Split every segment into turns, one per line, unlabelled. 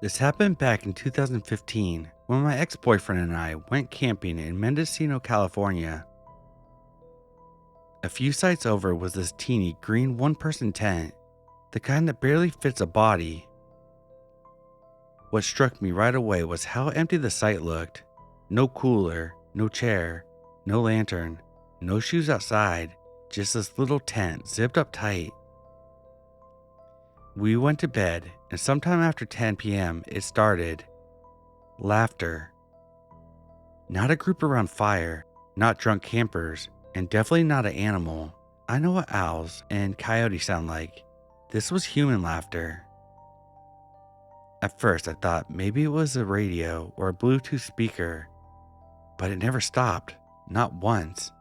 This happened back in 2015 when my ex-boyfriend and I went camping in Mendocino, California. A few sites over was this teeny green one-person tent, the kind that barely fits a body. What struck me right away was how empty the site looked. No cooler, no chair, no lantern, no shoes outside, just this little tent zipped up tight. We went to bed, and sometime after 10 p.m., it started. Laughter. Not a group around fire, not drunk campers, and definitely not an animal. I know what owls and coyotes sound like. This was human laughter. At first, I thought maybe it was a radio or a Bluetooth speaker, but it never stopped, not once.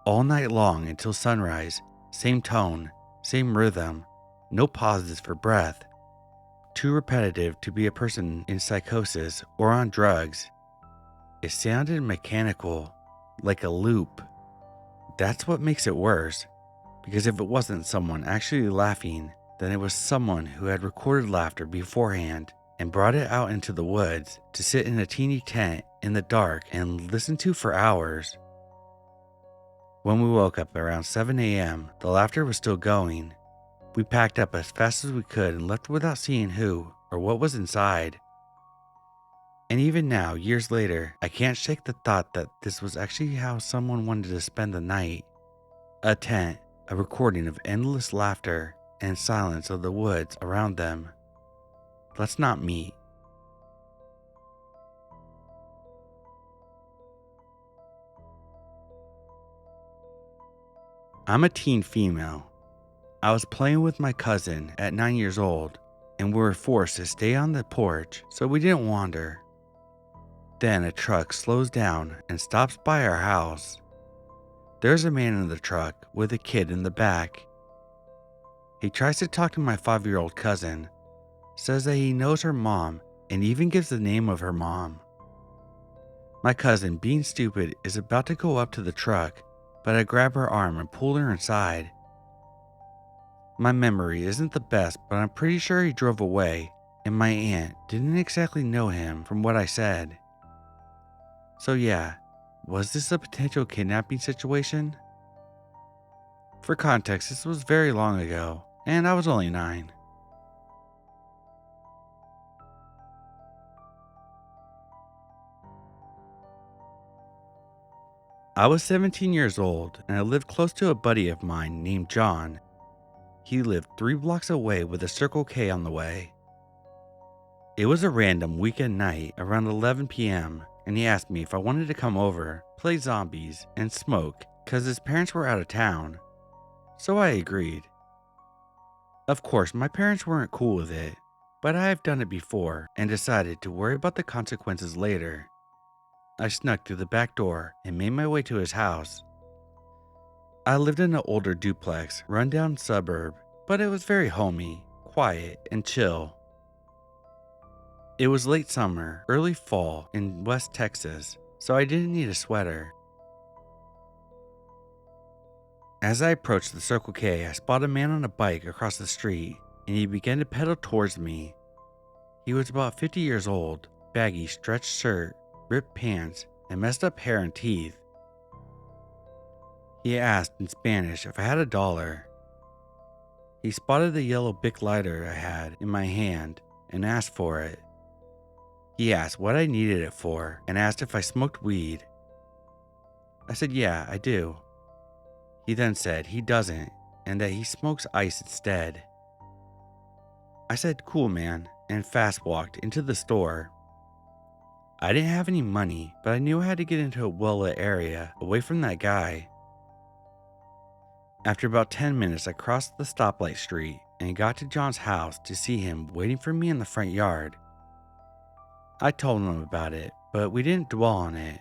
All night long until sunrise, same tone, same rhythm, no pauses for breath. Too repetitive to be a person in psychosis or on drugs. It sounded mechanical, like a loop. That's what makes it worse, because if it wasn't someone actually laughing, then it was someone who had recorded laughter beforehand and brought it out into the woods to sit in a teeny tent in the dark and listen to for hours. When we woke up around 7 a.m., the laughter was still going. We packed up as fast as we could and left without seeing who or what was inside. And even now, years later, I can't shake the thought that this was actually how someone wanted to spend the night. A tent, a recording of endless laughter and silence of the woods around them. Let's not meet. I'm a teen female. I was playing with my cousin at 9 years old, and we were forced to stay on the porch so we didn't wander. Then a truck slows down and stops by our house. There's a man in the truck with a kid in the back. He tries to talk to my 5-year-old cousin, says that he knows her mom, and even gives the name of her mom. My cousin, being stupid, is about to go up to the truck, but I grab her arm and pull her inside. My memory isn't the best, but I'm pretty sure he drove away, and my aunt didn't exactly know him from what I said. So yeah, was this a potential kidnapping situation? For context, this was very long ago, and I was only 9. I was 17 years old, and I lived close to a buddy of mine named John. He lived 3 blocks away with a Circle K on the way. It was a random weekend night around 11 p.m., and he asked me if I wanted to come over, play zombies, and smoke, cause his parents were out of town. So I agreed. Of course, my parents weren't cool with it, but I have done it before and decided to worry about the consequences later. I snuck through the back door and made my way to his house. I lived in an older duplex, rundown suburb, but it was very homey, quiet, and chill. It was late summer, early fall in West Texas, so I didn't need a sweater. As I approached the Circle K, I spotted a man on a bike across the street, and he began to pedal towards me. He was about 50 years old, baggy stretched shirt, ripped pants, and messed up hair and teeth. He asked in Spanish if I had $1. He spotted the yellow Bic lighter I had in my hand and asked for it. He asked what I needed it for and asked if I smoked weed. I said, yeah, I do. He then said he doesn't and that he smokes ice instead. I said, cool, man, and fast walked into the store. I didn't have any money, but I knew I had to get into a well-lit area away from that guy. After about 10 minutes, I crossed the stoplight street and got to John's house to see him waiting for me in the front yard. I told him about it, but we didn't dwell on it.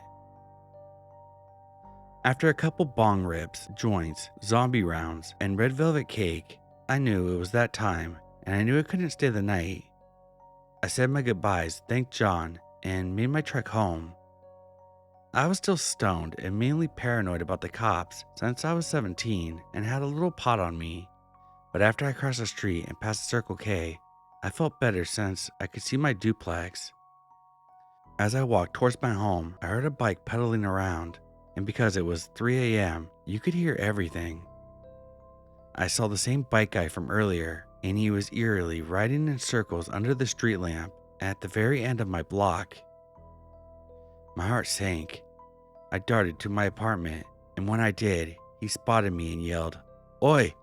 After a couple bong rips, joints, zombie rounds, and red velvet cake, I knew it was that time, and I knew I couldn't stay the night. I said my goodbyes, thanked John, and made my trek home. I was still stoned and mainly paranoid about the cops since I was 17 and had a little pot on me, but after I crossed the street and passed the Circle K, I felt better since I could see my duplex. As I walked towards my home, I heard a bike pedaling around, and because it was 3 a.m., you could hear everything. I saw the same bike guy from earlier, and he was eerily riding in circles under the street lamp at the very end of my block. My heart sank. I darted to my apartment, and when I did, he spotted me and yelled, "Oi!"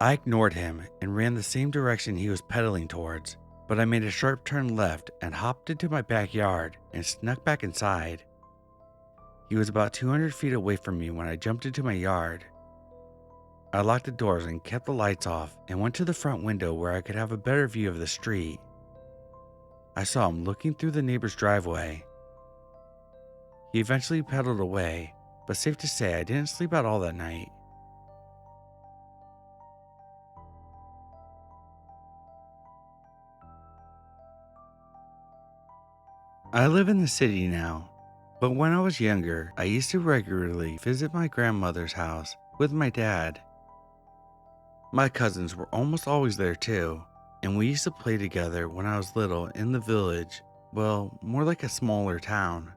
I ignored him and ran the same direction he was pedaling towards, but I made a sharp turn left and hopped into my backyard and snuck back inside. He was about 200 feet away from me when I jumped into my yard. I locked the doors and kept the lights off and went to the front window where I could have a better view of the street. I saw him looking through the neighbor's driveway. He eventually pedaled away, but safe to say I didn't sleep at all that night. I live in the city now, but when I was younger, I used to regularly visit my grandmother's house with my dad. My cousins were almost always there too, and we used to play together when I was little in the village, well, more like a smaller town.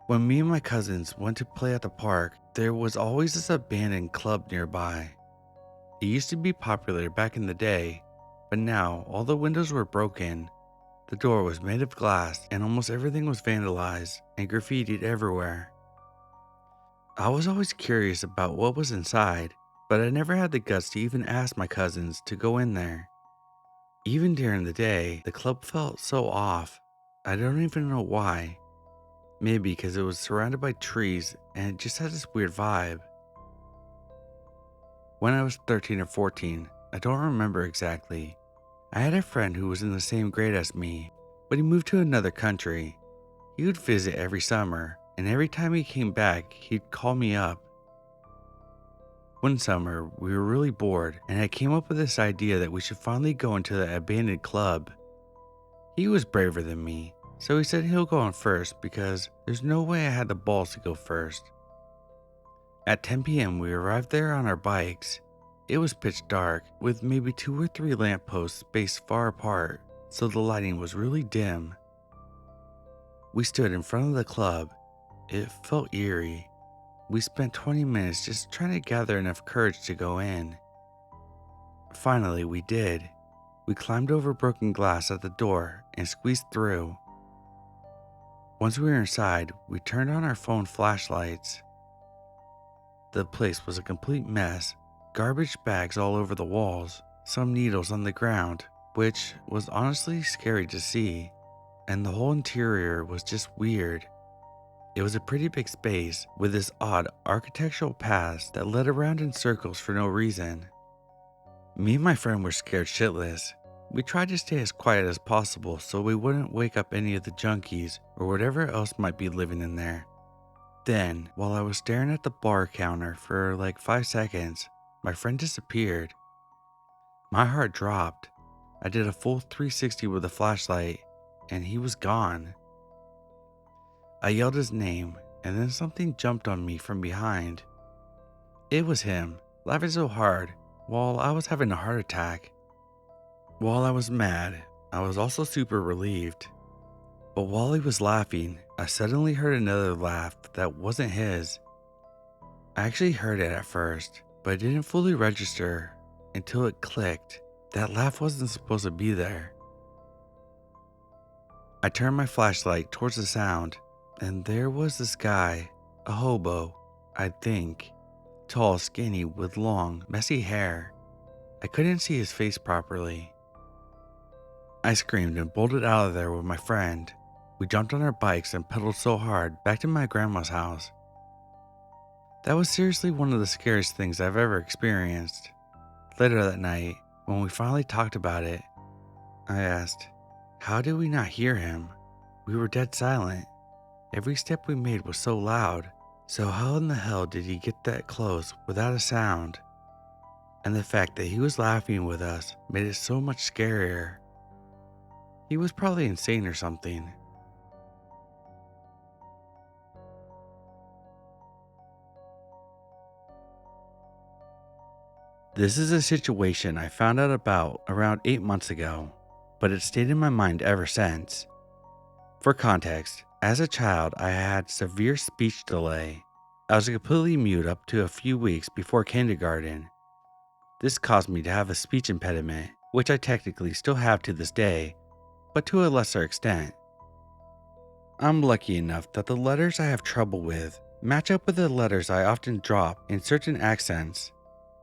When me and my cousins went to play at the park, there was always this abandoned club nearby. It used to be popular back in the day, but now all the windows were broken. The door was made of glass and almost everything was vandalized and graffitied everywhere. I was always curious about what was inside, but I never had the guts to even ask my cousins to go in there. Even during the day, the club felt so off. I don't even know why. Maybe because it was surrounded by trees and it just had this weird vibe. When I was 13 or 14, I don't remember exactly. I had a friend who was in the same grade as me, but he moved to another country. He would visit every summer, and every time he came back, he'd call me up. One summer, we were really bored, and I came up with this idea that we should finally go into the abandoned club. He was braver than me, so he said he'll go on first because there's no way I had the balls to go first. At 10 p.m., we arrived there on our bikes. It was pitch dark, with maybe 2 or 3 lampposts spaced far apart, so the lighting was really dim. We stood in front of the club. It felt eerie. We spent 20 minutes just trying to gather enough courage to go in. Finally, we did. We climbed over broken glass at the door and squeezed through. Once we were inside, we turned on our phone flashlights. The place was a complete mess. Garbage bags all over the walls, some needles on the ground, which was honestly scary to see, and the whole interior was just weird. It was a pretty big space with this odd architectural paths that led around in circles for no reason. Me and my friend were scared shitless. We tried to stay as quiet as possible so we wouldn't wake up any of the junkies or whatever else might be living in there. Then, while I was staring at the bar counter for like 5 seconds, my friend disappeared. My heart dropped. I did a full 360 with the flashlight, and he was gone. I yelled his name, and then something jumped on me from behind. It was him, laughing so hard, while I was having a heart attack. While I was mad, I was also super relieved. But while he was laughing, I suddenly heard another laugh that wasn't his. I actually heard it at first, but it didn't fully register until it clicked. That laugh wasn't supposed to be there. I turned my flashlight towards the sound, and there was this guy, a hobo, I think. Tall, skinny, with long, messy hair. I couldn't see his face properly. I screamed and bolted out of there with my friend. We jumped on our bikes and pedaled so hard back to my grandma's house. That was seriously one of the scariest things I've ever experienced. Later that night, when we finally talked about it, I asked, how did we not hear him? We were dead silent. Every step we made was so loud. So how in the hell did he get that close without a sound? And the fact that he was laughing with us made it so much scarier. He was probably insane or something. This is a situation I found out about around 8 months ago, but it stayed in my mind ever since. For context, as a child, I had severe speech delay. I was completely mute up to a few weeks before kindergarten. This caused me to have a speech impediment, which I technically still have to this day, but to a lesser extent. I'm lucky enough that the letters I have trouble with match up with the letters I often drop in certain accents.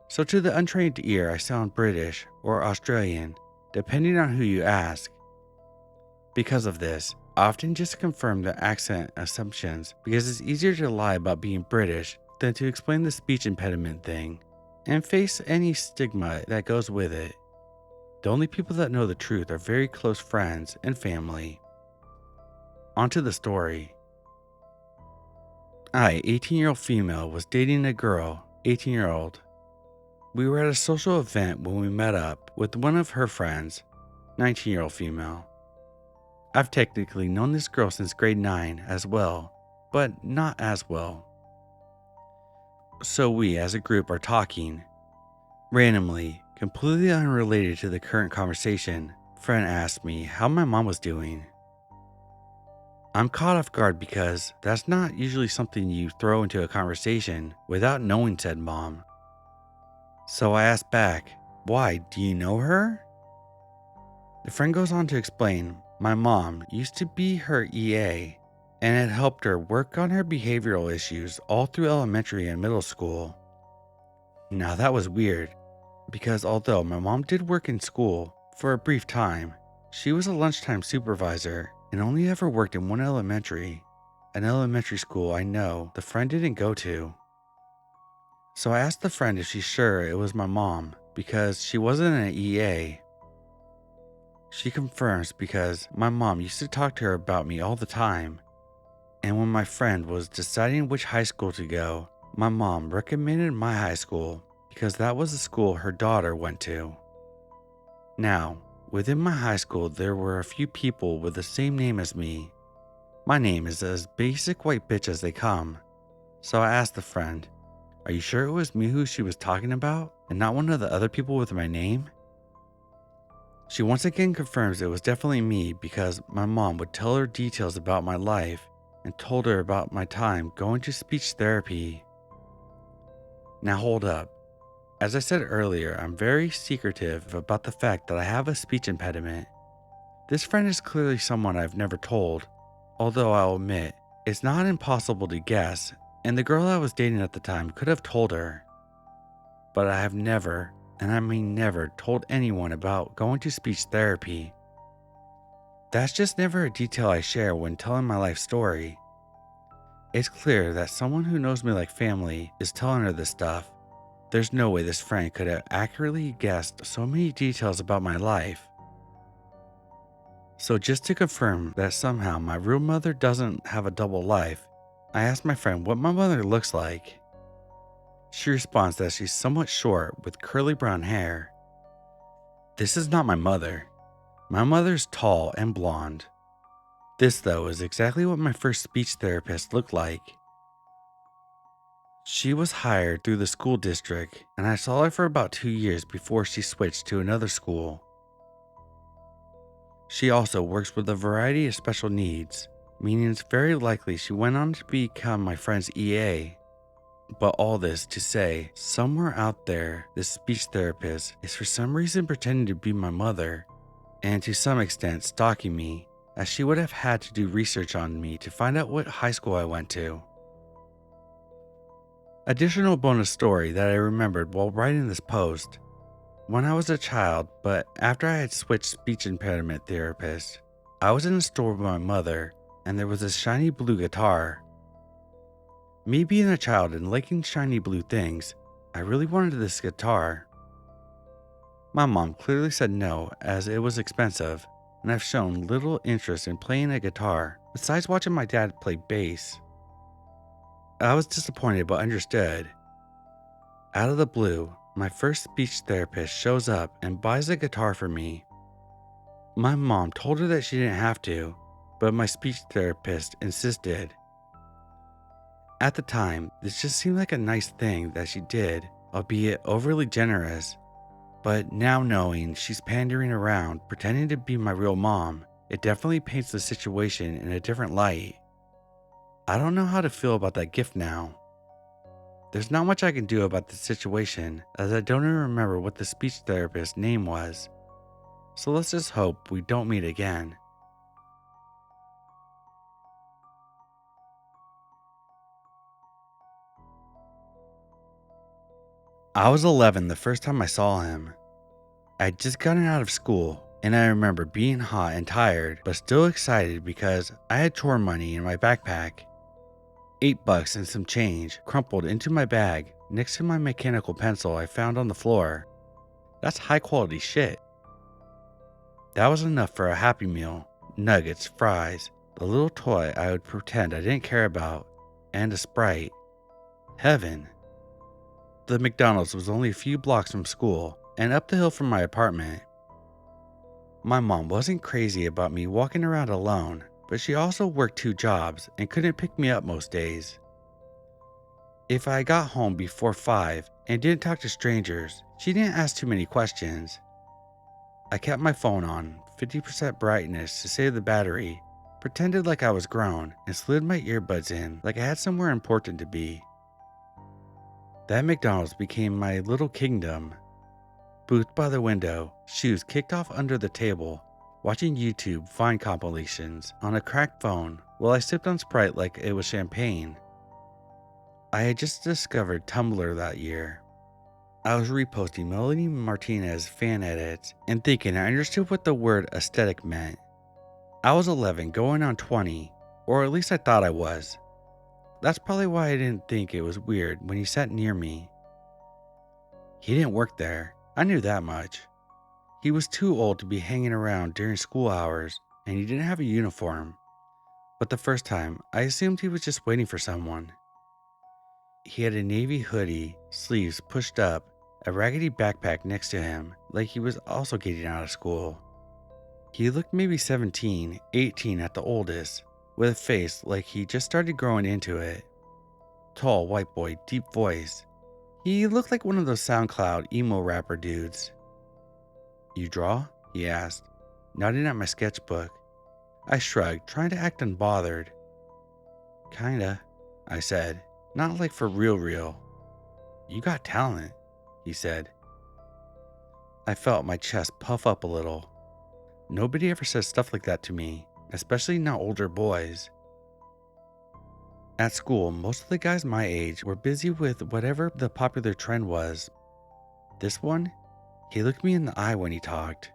So to the untrained ear, I sound British or Australian, depending on who you ask. Because of this, I often just confirm the accent assumptions because it's easier to lie about being British than to explain the speech impediment thing and face any stigma that goes with it. The only people that know the truth are very close friends and family. Onto the story. I, 18-year-old female, was dating a girl, 18-year-old. We were at a social event when we met up with one of her friends, 19-year-old female. I've technically known this girl since grade 9 as well, but not as well. So we as a group are talking. Randomly, completely unrelated to the current conversation, friend asked me how my mom was doing. I'm caught off guard because that's not usually something you throw into a conversation without knowing said mom. So I asked back, why, do you know her? The friend goes on to explain, my mom used to be her EA and had helped her work on her behavioral issues all through elementary and middle school. Now that was weird, because although my mom did work in school for a brief time, she was a lunchtime supervisor and only ever worked in one elementary, an elementary school I know the friend didn't go to. So I asked the friend if she's sure it was my mom because she wasn't an EA. She confirms because my mom used to talk to her about me all the time. And when my friend was deciding which high school to go, my mom recommended my high school because that was the school her daughter went to. Now, within my high school, there were a few people with the same name as me. My name is as basic white bitch as they come. So I asked the friend, are you sure it was me who she was talking about and not one of the other people with my name? She once again confirms it was definitely me because my mom would tell her details about my life and told her about my time going to speech therapy. Now hold up. As I said earlier, I'm very secretive about the fact that I have a speech impediment. This friend is clearly someone I've never told, although I'll admit, it's not impossible to guess, and the girl I was dating at the time could have told her. But I have never, and I mean never, told anyone about going to speech therapy. That's just never a detail I share when telling my life story. It's clear that someone who knows me like family is telling her this stuff. There's no way this friend could have accurately guessed so many details about my life. So just to confirm that somehow my real mother doesn't have a double life, I asked my friend what my mother looks like. She responds that she's somewhat short with curly brown hair. This is not my mother. My mother's tall and blonde. This, though, is exactly what my first speech therapist looked like. She was hired through the school district, and I saw her for about 2 years before she switched to another school. She also works with a variety of special needs, meaning it's very likely she went on to become my friend's EA. But all this to say, somewhere out there, this speech therapist is for some reason pretending to be my mother, and to some extent stalking me, as she would have had to do research on me to find out what high school I went to. Additional bonus story that I remembered while writing this post. When I was a child, but after I had switched speech impediment therapist, I was in a store with my mother, and there was a shiny blue guitar. Me being a child and liking shiny blue things, I really wanted this guitar. My mom clearly said no as it was expensive, and I've shown little interest in playing a guitar besides watching my dad play bass. I was disappointed but understood. Out of the blue, my first speech therapist shows up and buys a guitar for me. My mom told her that she didn't have to, but my speech therapist insisted. At the time, this just seemed like a nice thing that she did, albeit overly generous. But now knowing she's pandering around, pretending to be my real mom, it definitely paints the situation in a different light. I don't know how to feel about that gift now. There's not much I can do about the situation, as I don't even remember what the speech therapist's name was. So let's just hope we don't meet again. I was 11 the first time I saw him. I'd just gotten out of school, and I remember being hot and tired, but still excited because I had chore money in my backpack. $8 and some change crumpled into my bag next to my mechanical pencil I found on the floor. That's high quality shit. That was enough for a Happy Meal, nuggets, fries, the little toy I would pretend I didn't care about, and a Sprite. Heaven. The McDonald's was only a few blocks from school and up the hill from my apartment. My mom wasn't crazy about me walking around alone, but she also worked 2 jobs and couldn't pick me up most days. If I got home before 5 and didn't talk to strangers, she didn't ask too many questions. I kept my phone on 50% brightness to save the battery, pretended like I was grown, and slid my earbuds in like I had somewhere important to be. That McDonald's became my little kingdom. Booth by the window, shoes kicked off under the table, watching YouTube Vine compilations on a cracked phone while I sipped on Sprite like it was champagne. I had just discovered Tumblr that year. I was reposting Melanie Martinez fan edits and thinking I understood what the word aesthetic meant. I was 11 going on 20, or at least I thought I was. That's probably why I didn't think it was weird when he sat near me. He didn't work there, I knew that much. He was too old to be hanging around during school hours, and he didn't have a uniform. But the first time, I assumed he was just waiting for someone. He had a navy hoodie, sleeves pushed up, a raggedy backpack next to him, like he was also getting out of school. He looked maybe 17, 18 at the oldest, with a face like he just started growing into it. Tall white boy, deep voice. He looked like one of those SoundCloud emo rapper dudes. "You draw?" he asked, nodding at my sketchbook. I shrugged, trying to act unbothered. "Kinda," I said, not like for real. "You got talent," he said. I felt my chest puff up a little. Nobody ever says stuff like that to me, especially not older boys. At school, most of the guys my age were busy with whatever the popular trend was. This one, he looked me in the eye when he talked.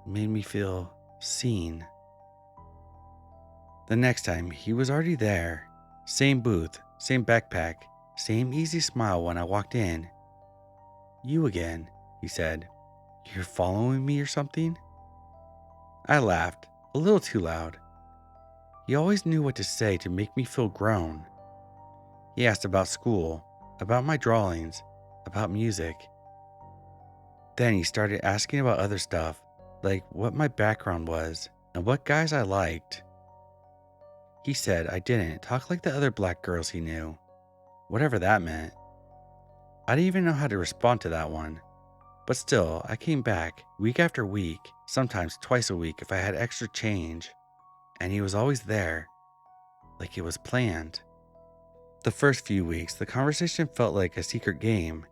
Made me feel seen. The next time, he was already there. Same booth, same backpack, same easy smile when I walked in. "You again," he said. "You're following me or something?" I laughed, a little too loud. He always knew what to say to make me feel grown. He asked about school, about my drawings, about music. Then he started asking about other stuff, like what my background was and what guys I liked. He said I didn't talk like the other black girls he knew, whatever that meant. I didn't even know how to respond to that one. But still, I came back week after week, sometimes twice a week if I had extra change. And he was always there, like it was planned. The first few weeks, the conversation felt like a secret game.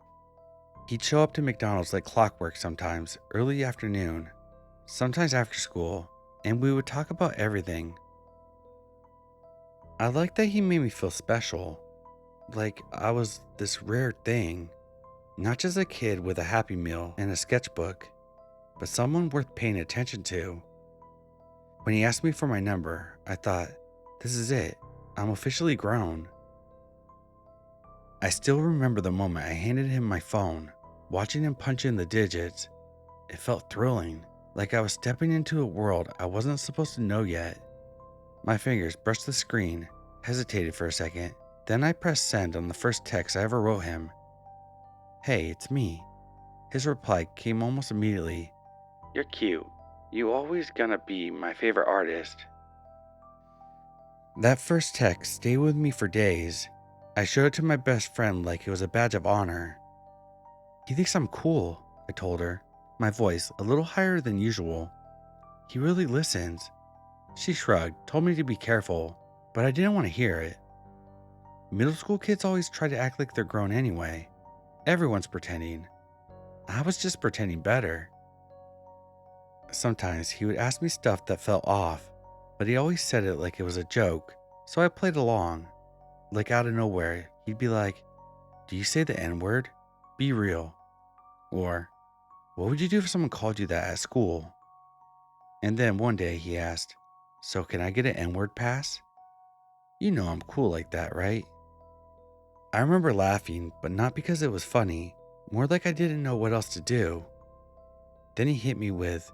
He'd show up to McDonald's like clockwork sometimes, early afternoon, sometimes after school, and we would talk about everything. I liked that he made me feel special, like I was this rare thing. Not just a kid with a Happy Meal and a sketchbook, but someone worth paying attention to. When he asked me for my number, I thought, this is it. I'm officially grown. I still remember the moment I handed him my phone, watching him punch in the digits. It felt thrilling, like I was stepping into a world I wasn't supposed to know yet. My fingers brushed the screen, hesitated for a second, then I pressed send on the first text I ever wrote him. "Hey, it's me." His reply came almost immediately. "You're cute. You always gonna be my favorite artist." That first text stayed with me for days. I showed it to my best friend like it was a badge of honor. He thinks I'm cool, I told her, my voice a little higher than usual. He really listens. She shrugged, told me to be careful, but I didn't want to hear it. Middle school kids always try to act like they're grown anyway. Everyone's pretending. I was just pretending better. Sometimes he would ask me stuff that felt off, but he always said it like it was a joke, so I played along. Like out of nowhere, he'd be like, "Do you say the N-word? Be real." Or, "What would you do if someone called you that at school?" And then one day he asked, "So can I get an N-word pass?" You know I'm cool like that, right? I remember laughing, but not because it was funny, more like I didn't know what else to do. Then he hit me with,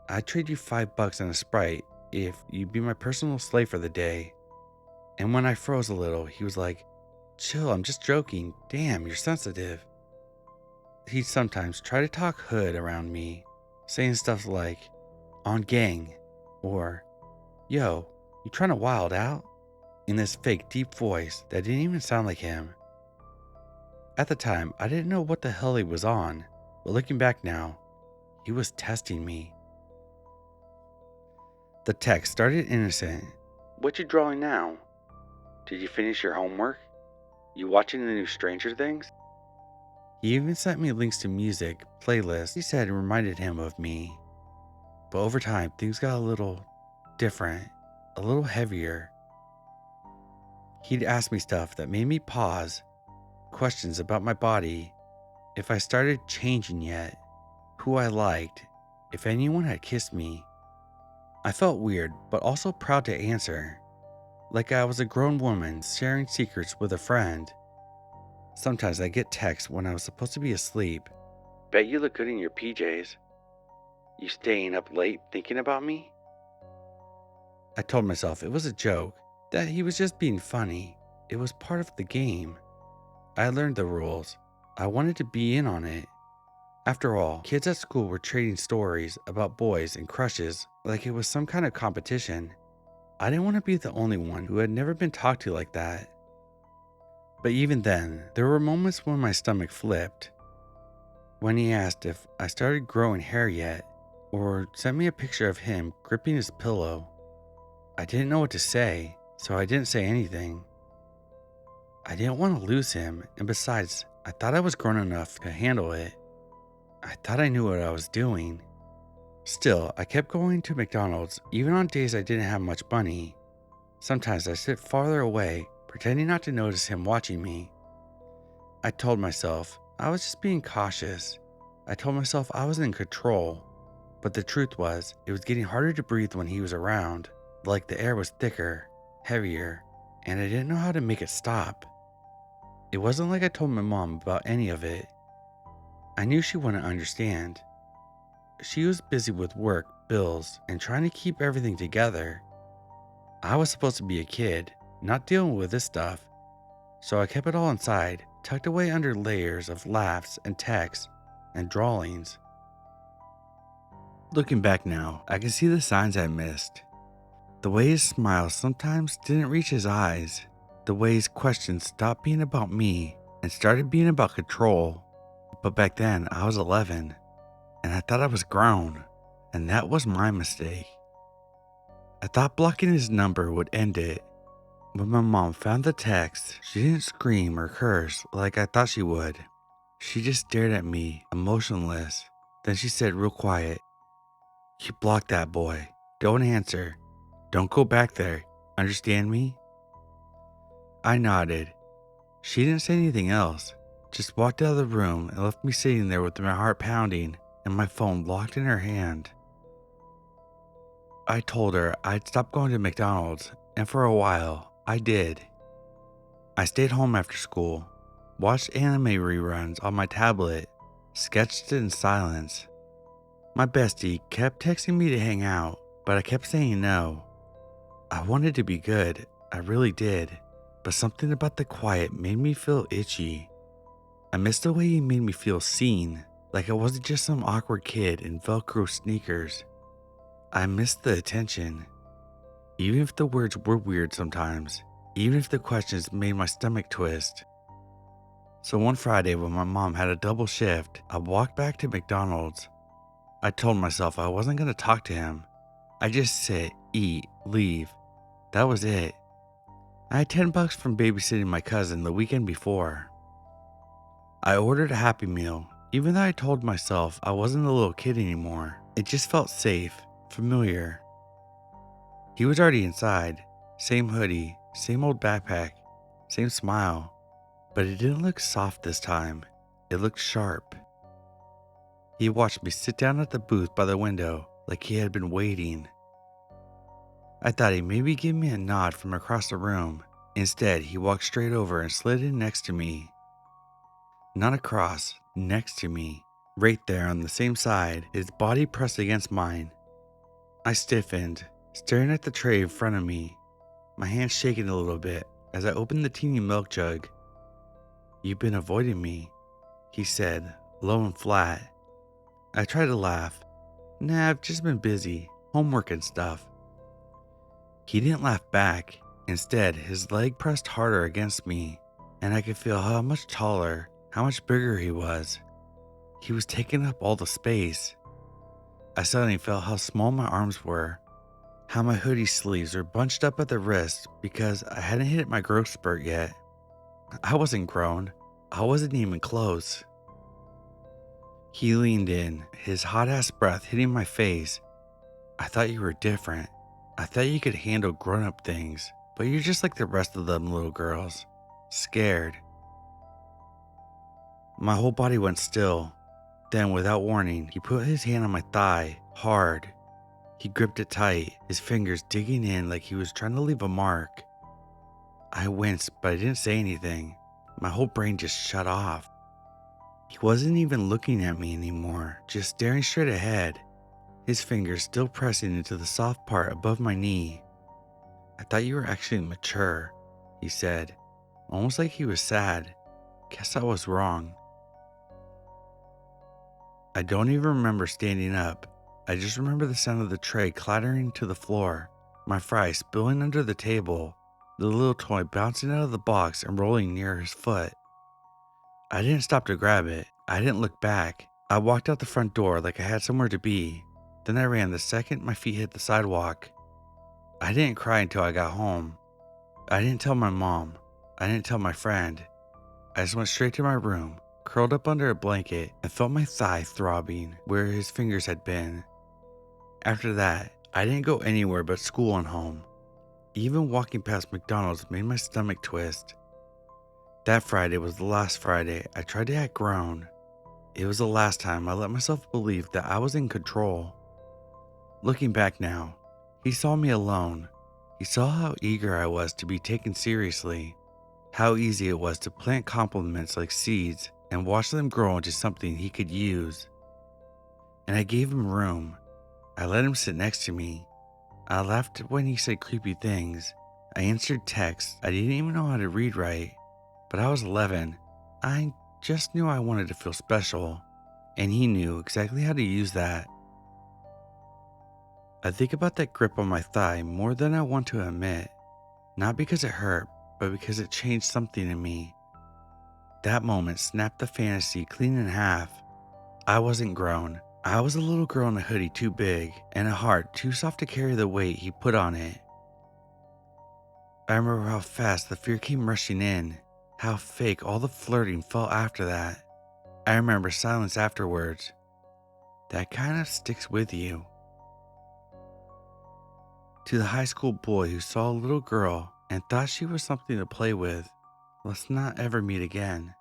"I'd trade you $5 and a Sprite if you'd be my personal slave for the day." And when I froze a little, he was like, "Chill, I'm just joking. Damn, you're sensitive." He'd sometimes try to talk hood around me, saying stuff like, "On gang," or, "Yo, you trying to wild out?" in this fake deep voice that didn't even sound like him. At the time, I didn't know what the hell he was on, but looking back now, he was testing me. The text started innocent. "What you drawing now? Did you finish your homework? You watching the new Stranger Things?" He even sent me links to music, playlists he said reminded him of me. But over time, things got a little different, a little heavier. He'd ask me stuff that made me pause, questions about my body, if I started changing yet, who I liked, if anyone had kissed me. I felt weird, but also proud to answer, like I was a grown woman sharing secrets with a friend. Sometimes I get texts when I was supposed to be asleep. "Bet you look good in your PJs. You staying up late thinking about me?" I told myself it was a joke, that he was just being funny. It was part of the game. I learned the rules. I wanted to be in on it. After all, kids at school were trading stories about boys and crushes like it was some kind of competition. I didn't want to be the only one who had never been talked to like that. But even then, there were moments when my stomach flipped. When he asked if I started growing hair yet, or sent me a picture of him gripping his pillow. I didn't know what to say, so I didn't say anything. I didn't want to lose him, and besides, I thought I was grown enough to handle it. I thought I knew what I was doing. Still, I kept going to McDonald's even on days I didn't have much money. Sometimes I sit farther away, pretending not to notice him watching me. I told myself I was just being cautious. I told myself I was in control. But the truth was, it was getting harder to breathe when he was around. Like the air was thicker, heavier, and I didn't know how to make it stop. It wasn't like I told my mom about any of it. I knew she wouldn't understand. She was busy with work, bills, and trying to keep everything together. I was supposed to be a kid, not dealing with this stuff. So I kept it all inside, tucked away under layers of laughs and texts and drawings. Looking back now, I can see the signs I missed. The way his smile sometimes didn't reach his eyes. The way his questions stopped being about me and started being about control. But back then, I was 11, and I thought I was grown, and that was my mistake. I thought blocking his number would end it. When my mom found the text, she didn't scream or curse like I thought she would. She just stared at me, emotionless. Then she said real quiet, "You blocked that boy. Don't answer. Don't go back there. Understand me?" I nodded. She didn't say anything else, just walked out of the room and left me sitting there with my heart pounding and my phone locked in her hand. I told her I'd stop going to McDonald's, and for a while, I did. I stayed home after school, watched anime reruns on my tablet, sketched in silence. My bestie kept texting me to hang out, but I kept saying no. I wanted to be good, I really did, but something about the quiet made me feel itchy. I missed the way he made me feel seen, like I wasn't just some awkward kid in Velcro sneakers. I missed the attention. Even if the words were weird sometimes, even if the questions made my stomach twist. So one Friday when my mom had a double shift, I walked back to McDonald's. I told myself I wasn't going to talk to him. I just sit, eat, leave. That was it. I had $10 from babysitting my cousin the weekend before. I ordered a Happy Meal. Even though I told myself I wasn't a little kid anymore, it just felt safe, familiar. He was already inside. Same hoodie, same old backpack, same smile. But it didn't look soft this time. It looked sharp. He watched me sit down at the booth by the window like he had been waiting. I thought he'd maybe give me a nod from across the room. Instead, he walked straight over and slid in next to me. Not across, next to me. Right there on the same side, his body pressed against mine. I stiffened, staring at the tray in front of me, my hands shaking a little bit as I opened the teeny milk jug. "You've been avoiding me," he said, low and flat. I tried to laugh. "Nah, I've just been busy, homework and stuff." He didn't laugh back. Instead, his leg pressed harder against me, and I could feel how much taller, how much bigger he was. He was taking up all the space. I suddenly felt how small my arms were, how my hoodie sleeves were bunched up at the wrist because I hadn't hit my growth spurt yet. I wasn't grown. I wasn't even close. He leaned in, his hot-ass breath hitting my face. "I thought you were different. I thought you could handle grown-up things, but you're just like the rest of them little girls. Scared." My whole body went still. Then, without warning, he put his hand on my thigh, hard. He gripped it tight, his fingers digging in like he was trying to leave a mark. I winced, but I didn't say anything. My whole brain just shut off. He wasn't even looking at me anymore, just staring straight ahead, his fingers still pressing into the soft part above my knee. "I thought you were actually mature," he said, almost like he was sad. "Guess I was wrong." I don't even remember standing up. I just remember the sound of the tray clattering to the floor, my fries spilling under the table, the little toy bouncing out of the box and rolling near his foot. I didn't stop to grab it. I didn't look back. I walked out the front door like I had somewhere to be. Then I ran the second my feet hit the sidewalk. I didn't cry until I got home. I didn't tell my mom. I didn't tell my friend. I just went straight to my room, curled up under a blanket, and felt my thigh throbbing where his fingers had been. After that, I didn't go anywhere but school and home. Even walking past McDonald's made my stomach twist. That Friday was the last Friday I tried to act grown. It was the last time I let myself believe that I was in control. Looking back now, he saw me alone. He saw how eager I was to be taken seriously, how easy it was to plant compliments like seeds and watch them grow into something he could use. And I gave him room. I let him sit next to me. I laughed when he said creepy things. I answered texts I didn't even know how to read right. But I was 11. I just knew I wanted to feel special, and he knew exactly how to use that. I think about that grip on my thigh more than I want to admit. Not because it hurt, but because it changed something in me. That moment snapped the fantasy clean in half. I wasn't grown. I was a little girl in a hoodie too big and a heart too soft to carry the weight he put on it. I remember how fast the fear came rushing in, how fake all the flirting felt after that. I remember silence afterwards. That kind of sticks with you. To the high school boy who saw a little girl and thought she was something to play with, let's not ever meet again.